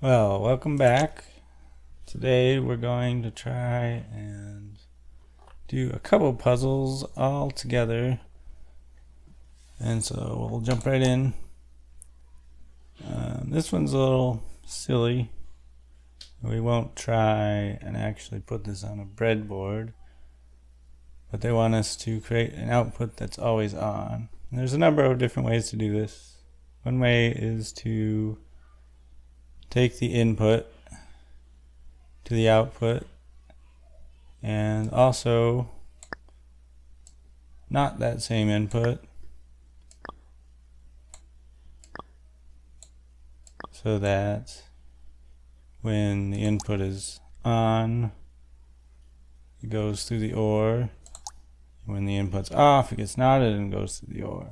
Well, welcome back. Today we're going to try and do a couple puzzles all together. And so we'll jump right in. This one's a little silly. We won't try and actually put this on a breadboard, but they want us to create an output that's always on. And there's a number of different ways to do this. One way is to take the input to the output and also not that same input, so that when the input is on, it goes through the OR. When the input's off, it gets knotted and goes through the OR.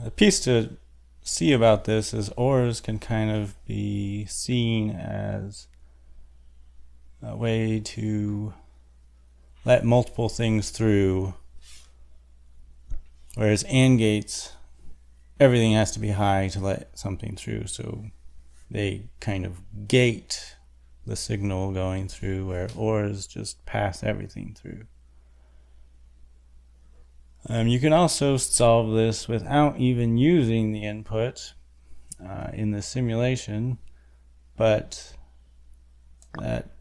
A piece to see about this is ORs can kind of be seen as a way to let multiple things through, whereas AND gates, everything has to be high to let something through, so they kind of gate the signal going through, where ORs just pass everything through. You can also solve this without even using the input in the simulation, but that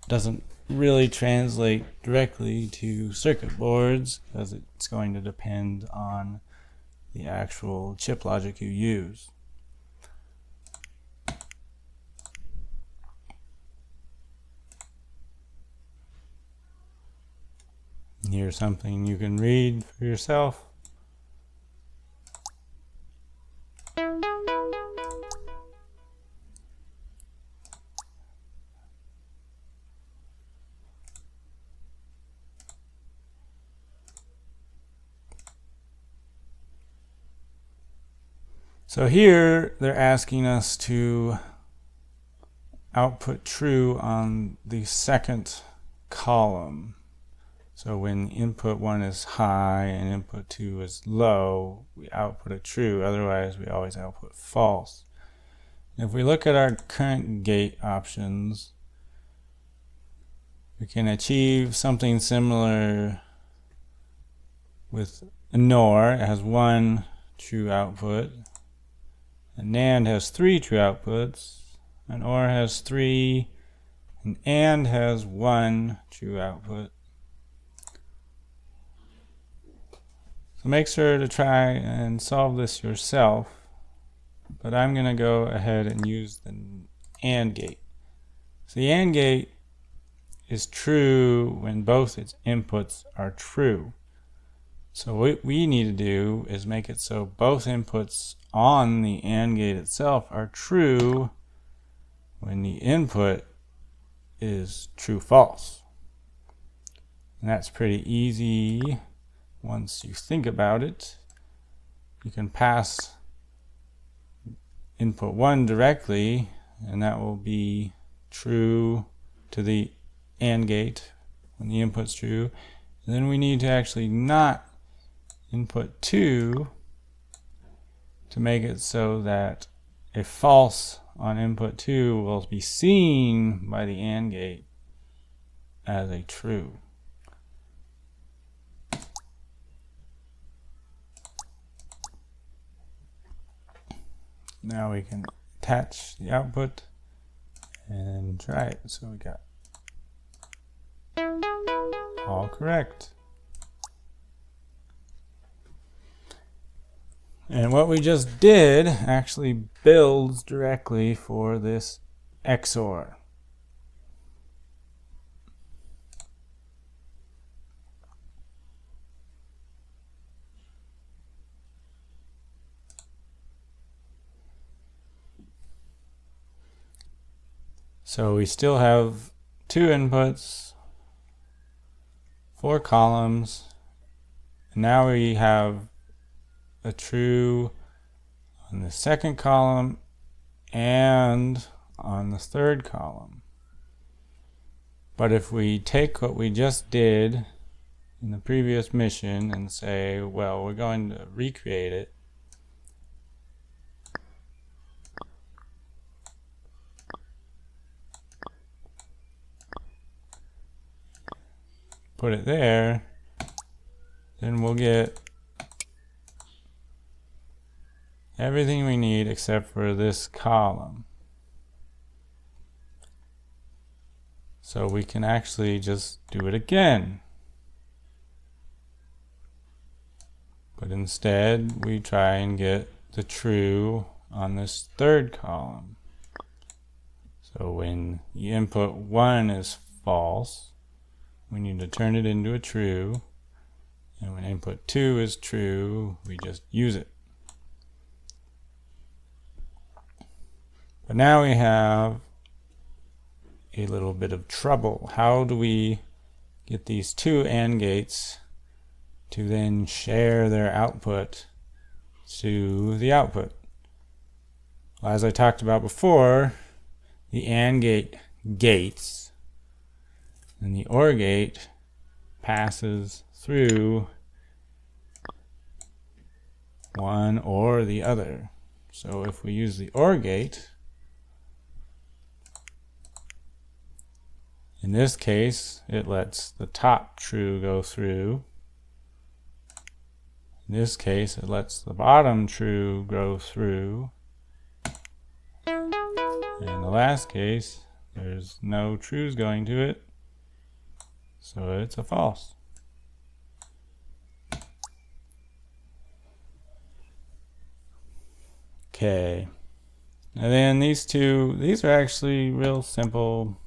doesn't really translate directly to circuit boards, because it's going to depend on the actual chip logic you use. Here's something you can read for yourself. So here they're asking us to output true on the second column. So when input 1 is high and input 2 is low, we output a true, otherwise we always output false. If we look at our current gate options, we can achieve something similar with a NOR. It has one true output. A NAND has 3 true outputs. An OR has 3. An AND has 1 true output. So make sure to try and solve this yourself, but I'm going to go ahead and use the AND gate. So the AND gate is true when both its inputs are true. So what we need to do is make it so both inputs on the AND gate itself are true when the input is true-false. And that's pretty easy once you think about it. You can pass input 1 directly, and that will be true to the AND gate when the input's true. And then we need to actually not input 2 to make it so that a false on input 2 will be seen by the AND gate as a true. Now we can attach the output and try it. So we got all correct. And what we just did actually builds directly for this XOR. So we still have 2 inputs, 4 columns, and now we have a true on the second column and on the third column. But if we take what we just did in the previous mission and say, well, we're going to recreate it, put it there, then we'll get everything we need except for this column. So we can actually just do it again. But instead, we try and get the true on this third column. So when the input 1 is false, we need to turn it into a true. And when input 2 is true, we just use it. But now we have a little bit of trouble. How do we get these two AND gates to then share their output to the output? Well, as I talked about before, the AND gate gates and the OR gate passes through one or the other. So if we use the OR gate, in this case, it lets the top true go through. In this case, it lets the bottom true go through. In the last case, there's no trues going to it, so it's a false. Okay. And then these are actually real simple.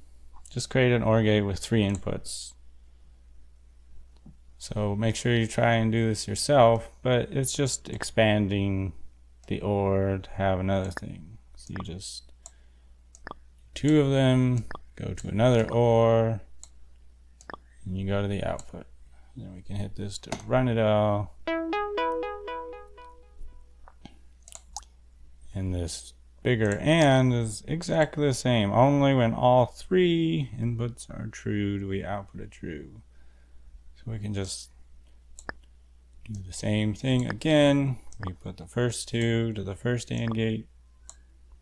Just create an OR gate with 3 inputs. So make sure you try and do this yourself, but it's just expanding the OR to have another thing. So you just 2 of them, go to another OR, and you go to the output. And then we can hit this to run it all. And this bigger AND is exactly the same. Only when all 3 inputs are true do we output a true. So we can just do the same thing again. We put the first 2 to the first AND gate,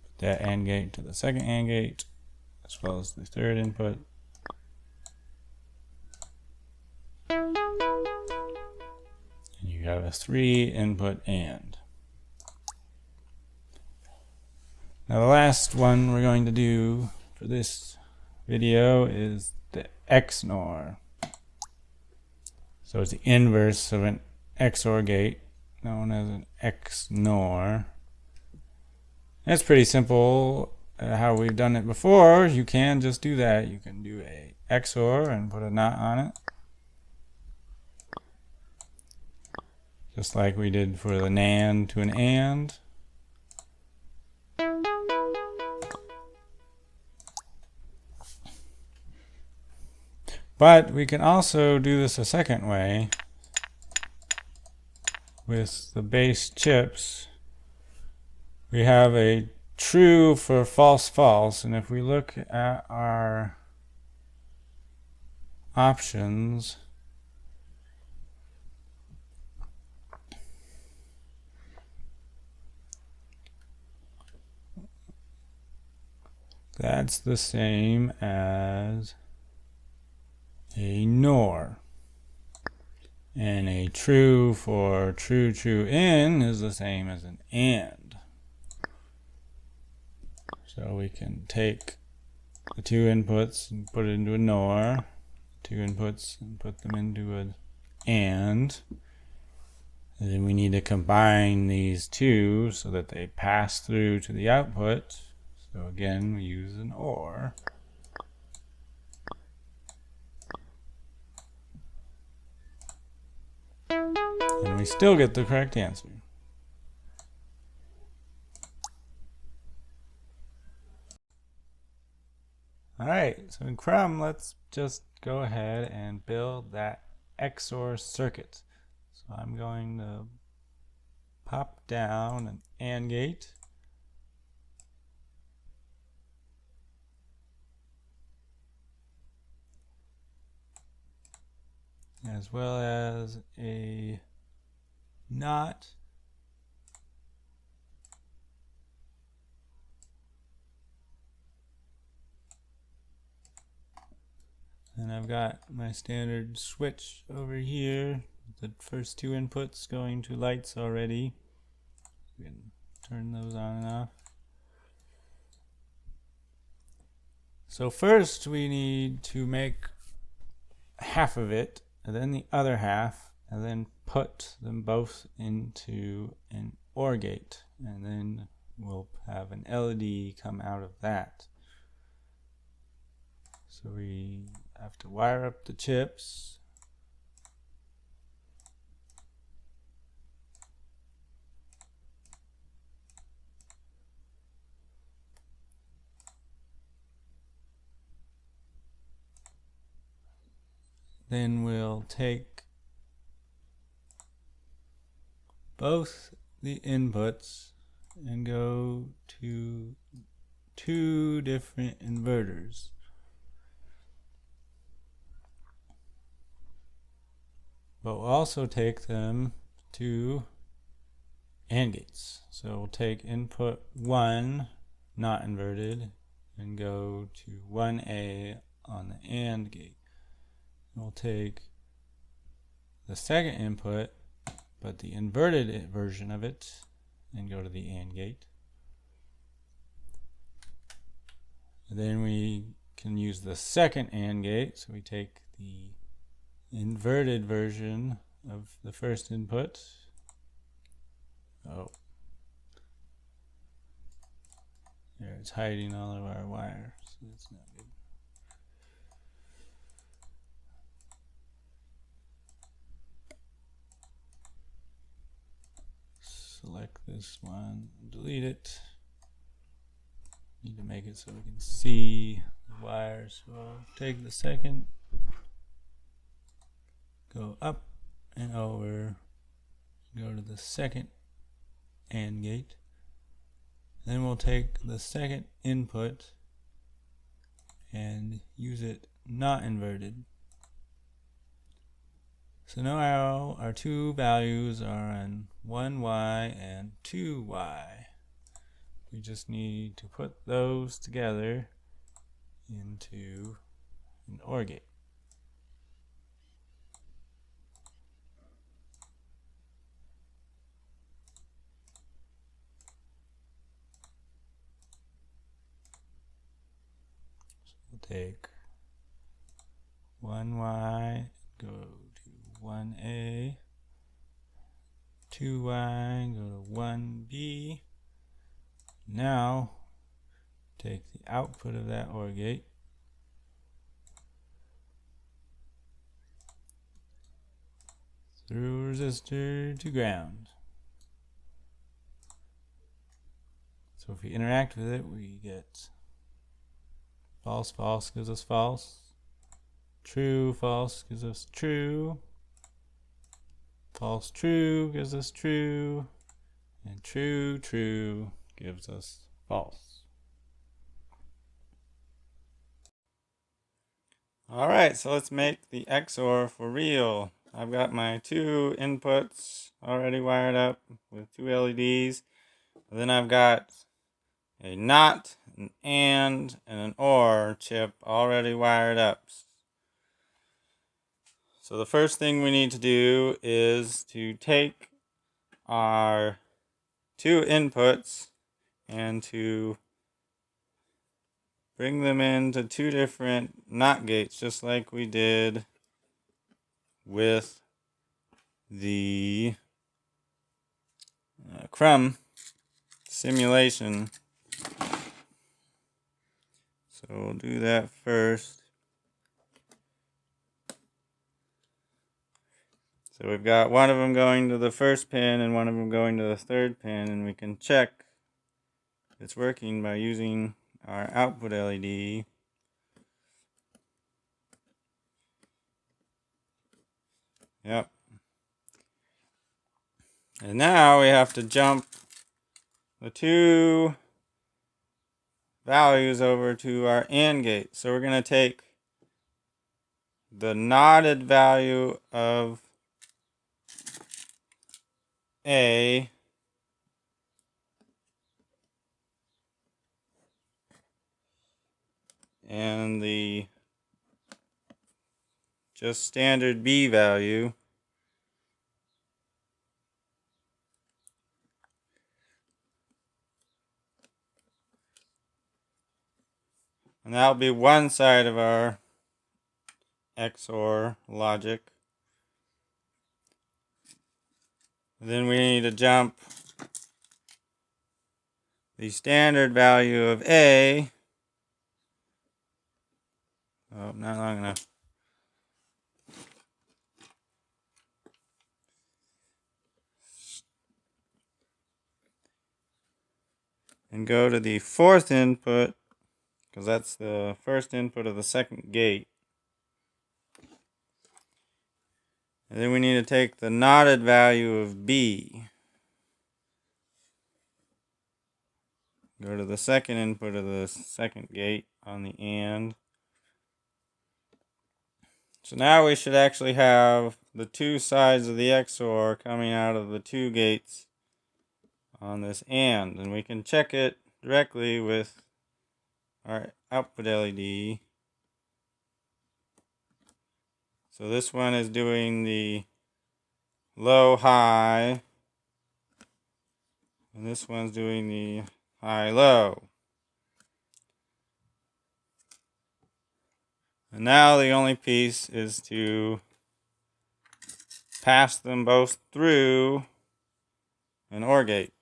put that AND gate to the second AND gate, as well as the third input. And you have a 3 input AND. Now the last one we're going to do for this video is the XNOR. So it's the inverse of an XOR gate, known as an XNOR. It's pretty simple how we've done it before. You can just do that. You can do a XOR and put a NOT on it, just like we did for the NAND to an AND. But we can also do this a second way with the base chips. We have a true for false false, and if we look at our options, that's the same as a NOR. And a true for true true in is the same as an AND. So we can take the 2 inputs and put it into a NOR, 2 inputs and put them into an AND. And then we need to combine these 2 so that they pass through to the output. So again, we use an OR. And we still get the correct answer. Alright, so in CRUMB, let's just go ahead and build that XOR circuit. So I'm going to pop down an AND gate. As well as a NOT. And And I've got my standard switch over here. The first two inputs going to lights already. We can turn those on and off. So first we need to make half of it, and then the other half, and then put them both into an OR gate, and then we'll have an LED come out of that. So we have to wire up the chips. Then we'll take both the inputs and go to two different inverters. But we'll also take them to AND gates. So we'll take input 1, not inverted, and go to 1A on the AND gate. We'll take the second input, but the inverted version of it, and go to the AND gate. And then we can use the second AND gate. So we take the inverted version of the first input. Oh, there, it's hiding all of our wires. So that's not good. Select this one, delete it. Need to make it so we can see the wires. So I'll take the second, go up and over, go to the second AND gate. Then we'll take the second input and use it not inverted. So now our two values are on 1Y and 2Y. We just need to put those together into an OR gate. So we'll take 1Y, go to 1A, 2Y, go to 1B. Now take the output of that OR gate, through resistor to ground. So if we interact with it, we get false, false gives us false, true, false gives us true, false, true gives us true, and true, true gives us false. Alright, so let's make the XOR for real. I've got my two inputs already wired up with two LEDs. Then I've got a NOT, an AND, and an OR chip already wired up. So the first thing we need to do is to take our two inputs and to bring them into two different NOT gates, just like we did with the CRUMB simulation. So we'll do that first. So we've got one of them going to the first pin and one of them going to the third pin, and we can check it's working by using our output LED. Yep. And now we have to jump the two values over to our AND gate. So we're going to take the knotted value of A and the just standard B value. And that'll be one side of our XOR logic. Then we need to jump the standard value of A. Oh, not long enough. And go to the fourth input, because that's the first input of the second gate. And then we need to take the knotted value of B. Go to the second input of the second gate on the AND. So now we should actually have the two sides of the XOR coming out of the two gates on this AND. And we can check it directly with our output LED. So this one is doing the low-high, and this one's doing the high-low. And now the only piece is to pass them both through an OR gate.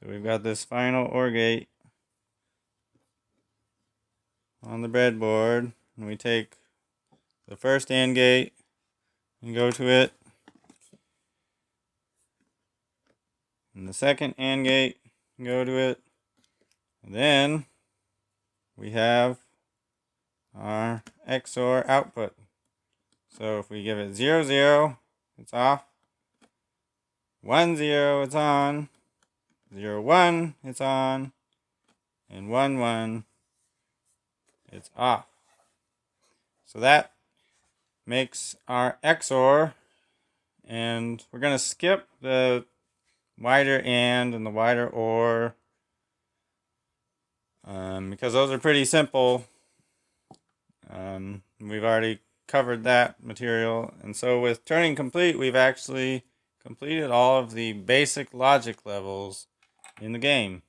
So we've got this final OR gate on the breadboard, and we take the first AND gate and go to it, and the second AND gate and go to it, and then we have our XOR output. So if we give it 0, 0, it's off. 1, 0, it's on. 0, 1, it's on. And 1, 1, it's off. So that makes our XOR. And we're going to skip the wider AND and the wider OR, because those are pretty simple. We've already covered that material. And so with Turing Complete, we've actually completed all of the basic logic levels in the game.